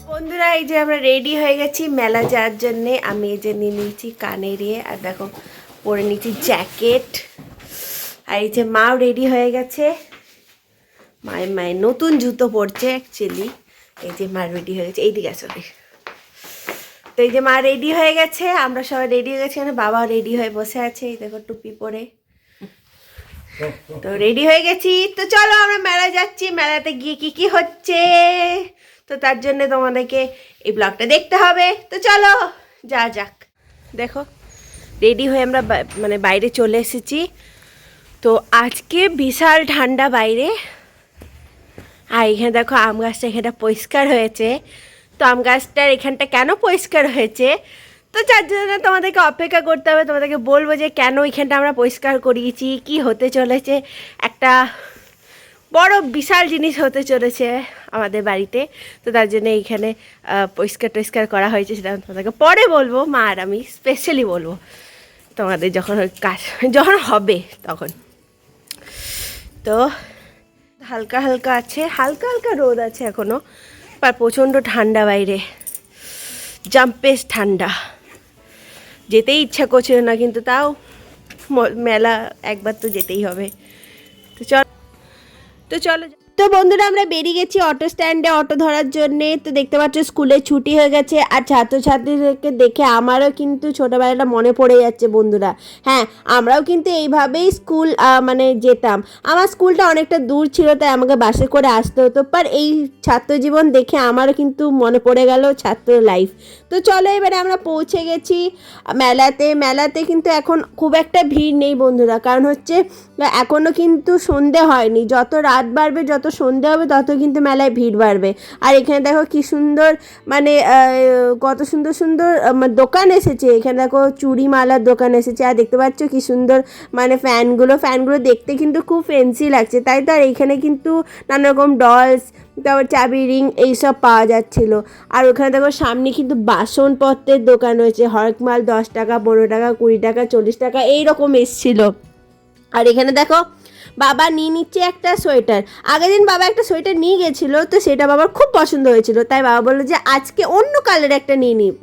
বন্ধুরা, এই যে আমরা রেডি হয়ে গেছি মেলা যাওয়ার জন্যে। আমি এই যে নিয়ে নিয়েছি কানের ইয়ে, আর দেখো পরে নিয়েছি জ্যাকেট। আর এই যে মাও রেডি হয়ে গেছে, মায়ের নতুন জুতো পরছে অ্যাকচুয়ালি। এই যে মা রেডি হয়ে গেছে, এইদিকে আসলে। তো এই যে মা রেডি হয়ে গেছে, আমরা সবাই রেডি হয়ে গেছি, মানে বাবা রেডি হয়ে বসে আছে, এই দেখো টুপি পরে। তো রেডি হয়ে গেছি, তো চলো আমরা মেলা যাচ্ছি। মেলাতে গিয়ে কি কি হচ্ছে, তো তার জন্য তোমাদেরকে এই ব্লগটা দেখতে হবে। তো চলো যা যাক। দেখো রেডি হয়ে আমরা মানে বাইরে চলে এসেছি। তো আজকে বিশাল ঠান্ডা বাইরে। আর এখানে দেখো আম গাছটা এখানটা পরিষ্কার হয়েছে। তো আম গাছটার এখানটা কেন পরিষ্কার হয়েছে, তো যার জন্য তোমাদেরকে অপেক্ষা করতে হবে। তোমাদেরকে বলবো যে কেন এখানটা আমরা পরিষ্কার করিয়েছি, কি হতে চলেছে, একটা বড় বিশাল জিনিস হতে চলেছে আমাদের বাড়িতে। তো তার জন্য এইখানে পরিষ্কার করা হয়েছে, সেটা তোমাদেরকে পরে বলবো। মা আর আমি স্পেশালি বলবো তোমাদের যখন কাজ যখন হবে তখন। তো হালকা হালকা আছে, হালকা হালকা রোদ আছে এখনও, আর প্রচণ্ড ঠান্ডা বাইরে, জাম্পেস ঠান্ডা। যেতেই ইচ্ছা করছিল না, কিন্তু তাও মেলা একবার তো যেতেই হবে। তো চলো। তো বন্ধুরা, আমরা বেরিয়ে গেছি অটো স্ট্যান্ডে অটো ধরার জন্যে। তো দেখতে পাচ্ছ স্কুলে ছুটি হয়ে গেছে, আর ছাত্রছাত্রীদেরকে দেখে আমারও কিন্তু ছোটোবেলাটা মনে পড়ে যাচ্ছে বন্ধুরা। হ্যাঁ, আমরাও কিন্তু এইভাবেই স্কুল মানে যেতাম। আমার স্কুলটা অনেকটা দূর ছিল, তাই আমাকে বাসে করে আসতে হতো। বাট এই ছাত্রজীবন দেখে আমারও কিন্তু মনে পড়ে গেল ছাত্র লাইফ। তো চলো এবারে আমরা পৌঁছে গেছি মেলাতে কিন্তু এখন খুব একটা ভিড় নেই বন্ধুরা, কারণ হচ্ছে এখনও কিন্তু সন্ধে হয়নি। যত রাত বাড়বে, যত সন্ধে হবে, তত কিন্তু মেলায় ভিড় বাড়বে। আর এখানে দেখো কি সুন্দর, মানে কত সুন্দর সুন্দর দোকান এসেছে। এখানে দেখো চুড়ি মালার দোকান এসেছে, আর দেখতে পাচ্ছ কি সুন্দর মানে ফ্যানগুলো দেখতে কিন্তু খুব ফ্যান্সি লাগছে, তাই তো। আর এইখানে কিন্তু নানা রকম ডলস, তারপর চাবি রিং এইসব পাওয়া যাচ্ছিলো। আর ওখানে দেখো সামনে কিন্তু বাসনপত্রের দোকান রয়েছে। হরেক মাল 10 টাকা, 15 টাকা, 20 টাকা, 40 টাকা এইরকম এসছিলো। আর এখানে দেখো বাবা নিয়ে নিচ্ছে একটা সোয়েটার। আগের দিন বাবা একটা সোয়েটার নিয়ে গেছিলো, তো সেটা বাবার খুব পছন্দ হয়েছিল, তাই বাবা বললো যে আজকে অন্য কালার একটা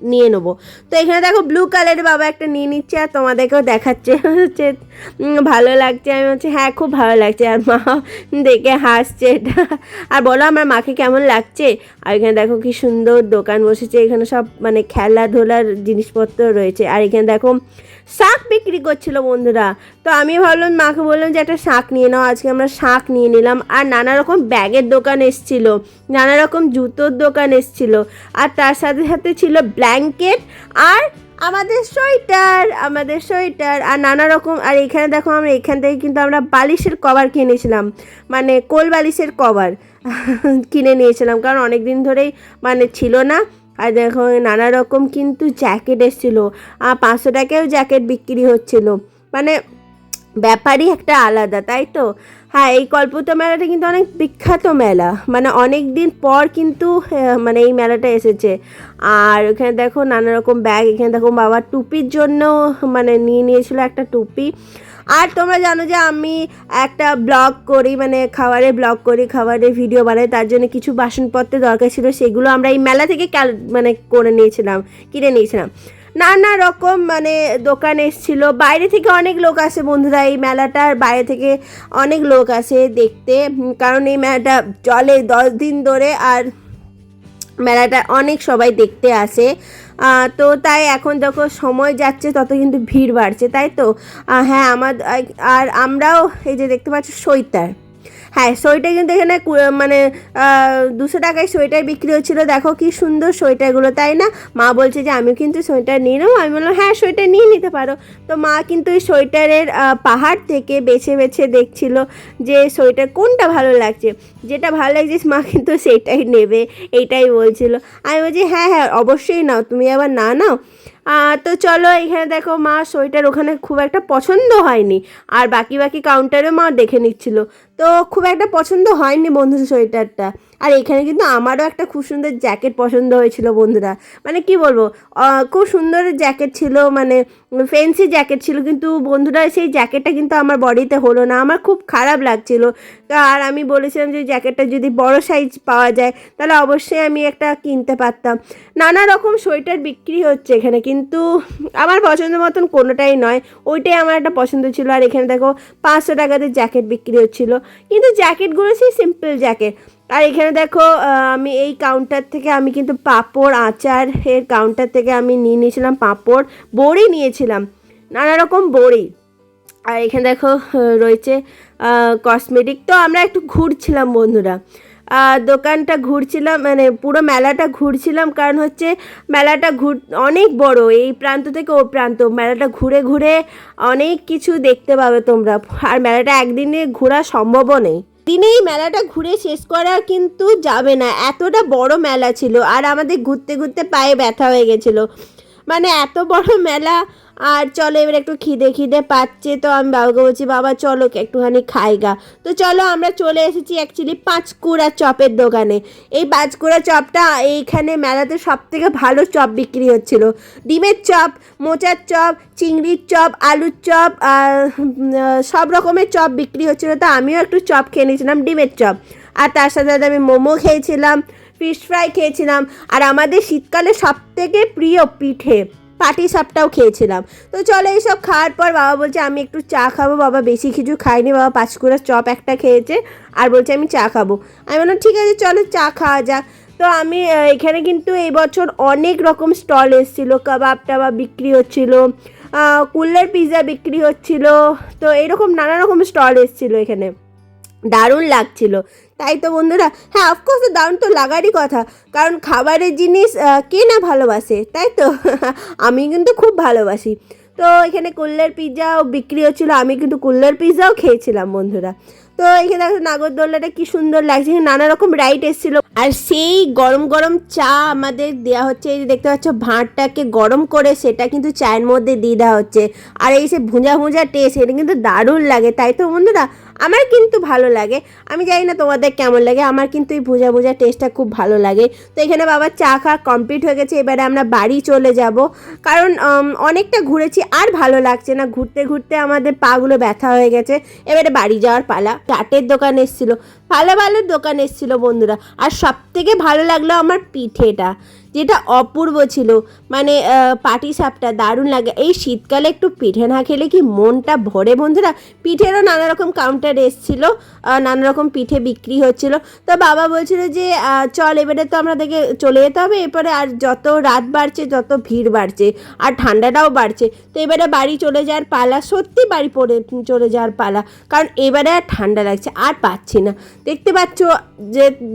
নিয়ে নেবো। তো এখানে দেখো ব্লু কালারের বাবা একটা নিয়ে নিচ্ছে, আর তোমাদেরকেও দেখাচ্ছে হচ্ছে ভালো লাগছে। আমি হচ্ছে হ্যাঁ খুব ভালো লাগছে, আর মা দেখে হাসছে এটা। আর বলো আমার মাকে কেমন লাগছে। আর এখানে দেখো কি সুন্দর দোকান বসেছে, এখানে সব মানে খেলাধুলার জিনিসপত্র রয়েছে। আর এখানে দেখো শাক বিক্রি করছিল বন্ধুরা। তো আমি ভাবলাম, মাকে বললাম যে একটা শাক নিয়ে নাও। আজকে আমরা শাক নিয়ে নিলাম। আর নানা রকম ব্যাগের দোকান এসছিল, নানা রকম জুতোর দোকান এসছিল, আর তার সাথে সাথে ছিল ব্ল্যাঙ্কেট আর আমাদের সোয়েটার আর নানা রকম। আর এখানে দেখো আমরা এখান থেকে কিন্তু আমরা বালিশের কভার কিনেছিলাম, মানে কোল বালিশের কভার কিনে নিয়েছিলাম, কারণ অনেক দিন ধরেই মানে ছিল না। আর দেখো নানা রকম কিন্তু জ্যাকেট এসেছিলো, আর 500 টাকায়ও জ্যাকেট বিক্রি হচ্ছিলো, মানে ব্যাপারই একটা আলাদা, তাই তো। হ্যাঁ, এই কল্পতরু মেলাটা কিন্তু অনেক বিখ্যাত মেলা, মানে অনেক দিন পর কিন্তু মানে এই মেলাটা এসেছে। আর ওখানে দেখো নানা রকম ব্যাগ। এখানে দেখো বাবার টুপির জন্য মানে নিয়ে নিয়েছিল একটা টুপি। আর তোমরা জানো যে আমি একটা ব্লগ করি, মানে খাবারের ব্লগ করি, খাবারের ভিডিও বানাই, তার জন্য কিছু বাসনপত্রের দরকার ছিল, সেগুলো আমরা এই মেলা থেকে মানে কিনে নিয়েছিলাম। নানা রকম মানে দোকান এসেছিলো। বাইরে থেকে অনেক লোক আসে বন্ধুরা, এই মেলাটার বাইরে থেকে অনেক লোক আসে দেখতে, কারণ এই মেলাটা চলে 10 দিন ধরে, আর মেলাটা অনেক সবাই দেখতে আসে। তো তাই এখন যখন সময় যাচ্ছে তত কিন্তু ভিড় বাড়ছে, তাই তো। হ্যাঁ, আর আমরাও এই যে দেখতে পাচ্ছি সোয়েটার। হ্যাঁ, সোয়েটার কিন্তু এখানে মানে 200 টাকায় সোয়েটার বিক্রি হচ্ছিলো। দেখো কি সুন্দর সোয়েটারগুলো, তাই না। মা বলছে যে আমিও কিন্তু সোয়েটার নিয়ে নেবো। আমি বললাম হ্যাঁ সোয়েটার নিয়ে নিতে পারো। তো মা কিন্তু এই সোয়েটারের পাহাড় থেকে বেছে বেছে দেখছিল যে সোয়েটার কোনটা ভালো লাগছে। যেটা ভালো লাগছে মা কিন্তু সেটাই নেবে, এইটাই বলছিল। আমি বলছি হ্যাঁ অবশ্যই নাও, তুমি আবার না নাও। তো চলো এখানে দেখো মা সোয়েটার ওখানে খুব একটা পছন্দ হয়নি, আর বাকি বাকি কাউন্টারে মা দেখে নিচ্ছিল, তো খুব একটা পছন্দ হয়নি বন্ধুর সোয়েটারটা। আর এখানে কিন্তু আমারও একটা খুব সুন্দর জ্যাকেট পছন্দ হয়েছিল বন্ধুরা, মানে কি বলবো, খুব সুন্দর জ্যাকেট ছিল, মানে ফ্যান্সি জ্যাকেট ছিল, কিন্তু বন্ধুরা সেই জ্যাকেটটা কিন্তু আমার বডিতে হলো না, আমার খুব খারাপ লাগছিল। আর আমি বলেছিলাম যে জ্যাকেটটা যদি বড় সাইজ পাওয়া যায় তাহলে অবশ্যই আমি একটা কিনতে পারতাম। নানা রকম সোয়েটার বিক্রি হচ্ছে এখানে, কিন্তু আমার পছন্দ মতন কোনোটাই নয়, ওইটাই আমার একটা পছন্দ ছিল। আর এখানে দেখো 500 টাকাতে জ্যাকেট বিক্রি হচ্ছিল, কিন্তু জ্যাকেটগুলো সেই সিম্পল জ্যাকেট। আর এখানে দেখো আমি এই কাউন্টার থেকে আমি কিন্তু পাঁপড় আচার এর কাউন্টার থেকে আমি নিয়েছিলাম পাঁপড়, বড়ি নিয়েছিলাম, নানা রকম বড়ি। আর এখানে দেখো রয়েছে কসমেটিক। তো আমরা একটু ঘুরছিলাম বন্ধুরা, দোকানটা ঘুরছিলাম, মানে পুরো মেলাটা ঘুরছিলাম, কারণ হচ্ছে মেলাটা অনেক বড়, এই প্রান্ত থেকে ও প্রান্ত, মেলাটা ঘুরে ঘুরে অনেক কিছু দেখতে পাবে তোমরা। আর মেলাটা একদিনে ঘোরা সম্ভবও নেই, দিনেই মেলাটা ঘুরে শেষ করা কিন্তু যাবে না, এতটা বড় মেলা ছিল। আর আমাদের ঘুরতে ঘুরতে পায়ে ব্যথা হয়ে গেছিলো, মানে এত বড় মেলা। আর চলো এবার একটু খিদে খিদে পাচ্ছে, তো আমি বাবাকে বলছি বাবা চলো একটুখানি খাইগা। তো চলো আমরা চলে এসেছি অ্যাকচুয়ালি পাঁচকুড়া চপের দোকানে। এই পাঁচকুড়া চপটা এইখানে মেলাতে সব থেকে ভালো চপ বিক্রি হচ্ছিল, ডিমের চপ, মোচার চপ, চিংড়ির চপ, আলুর চপ, সব রকমের চপ বিক্রি হচ্ছিলো। তো আমিও একটু চপ খেয়ে নিয়েছিলাম, ডিমের চপ, আর তার সাথে সাথে আমি মোমো খেয়েছিলাম, ফিশ ফ্রাই খেয়েছিলাম, আর আমাদের শীতকালে সব থেকে প্রিয় পিঠে পাটি সাপটাও খেয়েছিলাম। তো চলো এইসব খাওয়ার পর বাবা বলছে আমি একটু চা খাবো। বাবা বেশি কিছু খাইনি, বাবা পাঁচকুড়া চপ একটা খেয়েছে আর বলছে আমি চা খাবো। আমি বললাম ঠিক আছে চলো চা খাওয়া যাক। তো আমি এখানে কিন্তু এই বছর অনেক রকম স্টল এসেছিলো, কাবাব টাবাব বিক্রি হচ্ছিলো, কুল্লার পিৎজা বিক্রি হচ্ছিলো, তো এইরকম নানা রকম স্টল এসেছিলো এখানে, দারুণ লাগছিল। তাই তো বন্ধুরা, হ্যাঁ অফকোর্স দারুণ তো লাগারই কথা, কারণ খাবারের জিনিস কে না ভালোবাসে, তাই তো আমি কিন্তু খুব ভালোবাসি। তো এখানে কুল্লার পিৎজাও বিক্রি হচ্ছিলো, আমি কিন্তু কুল্লার পিৎজাও খেয়েছিলাম বন্ধুরা। তো এখানে দেখো নাগরদোল্লাটা কি সুন্দর লাগছে, নানা রকম রাইড এসেছিলো, আর সেই গরম গরম চা আমাদের দেওয়া হচ্ছে। এই যে দেখতে পাচ্ছ ভাঁড়টাকে গরম করে সেটা কিন্তু চায়ের মধ্যে দিয়ে দেওয়া হচ্ছে, আর এই সে ভুঁজা ভুঁজা টেস্ট, এটা কিন্তু দারুণ লাগে। তাই তো বন্ধুরা, আমার কিন্তু ভালো লাগে, আমি জানি না তোমাদের কেমন লাগে, আমার কিন্তু এই ভুঁজা ভুঁজা টেস্টটা খুব ভালো লাগে। তো এখানে বাবার চা খাওয়া কমপ্লিট হয়ে গেছে, এবারে আমরা বাড়ি চলে যাব, কারণ অনেকটা ঘুরেছি আর ভালো লাগছে না, ঘুরতে ঘুরতে আমাদের পাগুলো ব্যথা হয়ে গেছে, এবারে বাড়ি যাওয়ার পালা। চাটের দোকান এসেছিলো, ভালো ভালো দোকান এসেছিলো বন্ধুরা, আর সব থেকে ভালো লাগলো আমার পিঠেটা, যেটা অপূর্ব ছিল, মানে পাটি সাপটা দারুণ লাগে। এই শীতকালে একটু পিঠে না খেলে কি মনটা ভরে বন্ধুরা। পিঠেরও নানা রকম কাউন্টার এসেছিলো, নানা রকম পিঠে বিক্রি হচ্ছিলো। তো বাবা বলছিল যে চল এবারে তো আমাদেরকে চলে যেতে হবে, এরপরে আর যত রাত বাড়ছে যত ভিড় বাড়ছে আর ঠান্ডাটাও বাড়ছে, তো এবারে বাড়ি চলে যাওয়ার পালা, সত্যি বাড়ি পড়ে চলে যাওয়ার পালা, কারণ এবারে আর ঠান্ডা লাগছে, আর পাচ্ছি না। দেখতে পাচ্ছ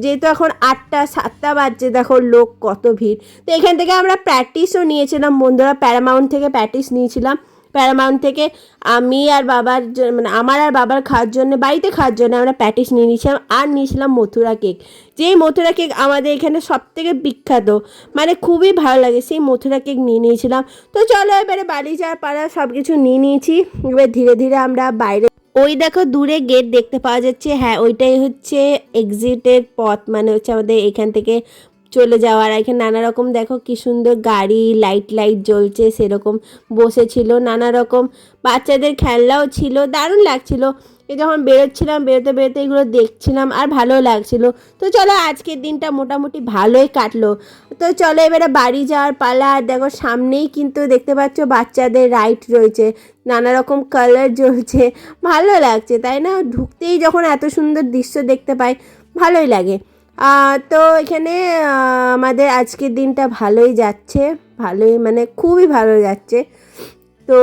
যেহেতু এখন 8টা 7টা বাজছে, দেখো লোক কত ভিড়। তো এখান থেকে আমরা প্যাটিসও নিয়েছিলাম বন্ধুরা, প্যারামাউন্ট থেকে প্যাটিস নিয়েছিলাম। প্যারামাউন্ট থেকে আমি আর বাবার মানে আমার আর বাবার খাওয়ার জন্য, বাড়িতে খাওয়ার জন্য আমরা প্যাটিস নিয়ে নিয়েছিলাম, আর নিয়েছিলাম মথুরা কেক, যেই মথুরা কেক আমাদের এখানে সব থেকে বিখ্যাত, মানে খুবই ভালো লাগে, সেই মথুরা কেক নিয়ে নিয়েছিলাম। তো চলো এবারে বাড়ি যাওয়ার পাড়া সব কিছু নিয়ে নিয়েছি, এবার ধীরে ধীরে আমরা বাইরে, ওই দেখো দূরে গেট দেখতে পাওয়া যাচ্ছে, হ্যাঁ ওইটাই হচ্ছে এক্সিটের পথ, মানে হচ্ছে আমাদের এখান থেকে চলে যাওয়ার। এখানে নানা রকম দেখো কি সুন্দর গাড়ি, লাইট লাইট জ্বলছে, সেরকম বসেছিল, নানা রকম বাচ্চাদের খেলনাও ছিল, দারুণ লাগছিল। এই যখন বেরোচ্ছিলাম, বেরোতে বেরোতে এগুলো দেখছিলাম আর ভালো লাগছিল। তো চলো আজকের দিনটা মোটামুটি ভালোই কাটলো। তো চলো এবারে বাড়ি যাওয়ার পালা। আর দেখো সামনেই কিন্তু দেখতে পাচ্ছ বাচ্চাদের রাইড রয়েছে, নানা রকম কালার জ্বলছে, ভালো লাগছে তাই না। ঢুকতেই যখন এত সুন্দর দৃশ্য দেখতে পাই ভালোই লাগে। তো এখানে আমাদের আজকের দিনটা ভালোই যাচ্ছে, ভালোই মানে খুবই ভালো যাচ্ছে। তো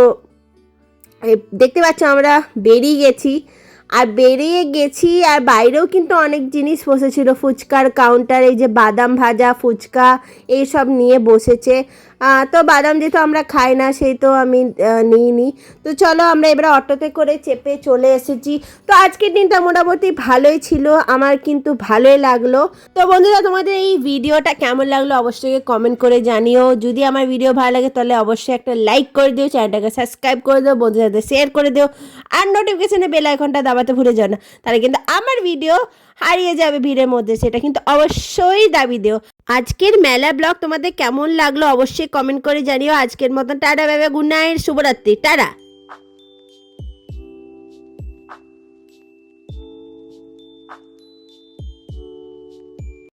দেখতে পাচ্ছ আমরা বেরিয়ে গেছি, আর বাইরেও কিন্তু অনেক জিনিস বসেছিল, ফুচকার কাউন্টার, এই যে বাদাম ভাজা ফুচকা এইসব নিয়ে বসেছে। তো বাদাম যেহেতু আমরা খাই না সেই তো আমি নিইনি। তো চলো আমরা এবারে অটোতে করে চেপে চলে এসেছি। তো আজকের দিনটা মোটামুটি ভালোই ছিল, আমার কিন্তু ভালোই লাগলো। তো বন্ধুরা তোমাদের এই ভিডিওটা কেমন লাগলো অবশ্যই কমেন্ট করে জানিও। যদি আমার ভিডিও ভালো লাগে তাহলে অবশ্যই একটা লাইক করে দিও, চ্যানেলটাকে সাবস্ক্রাইব করে দিও, বন্ধুদের সাথে শেয়ার করে দিও, আর নোটিফিকেশনে বেল আইকনটা দাবাতে ভুলে যাও না, তাহলে কিন্তু আমার ভিডিও হারিয়ে যাবে ভিড়ের মধ্যে, সেটা কিন্তু অবশ্যই দাবি দিও। আজকের মেলা ব্লগ তোমাদের কেমন লাগলো অবশ্যই কমেন্ট করে জানিও। আজকের মতন tata, bye bye, good night, শুভরাত্রি, টাটা।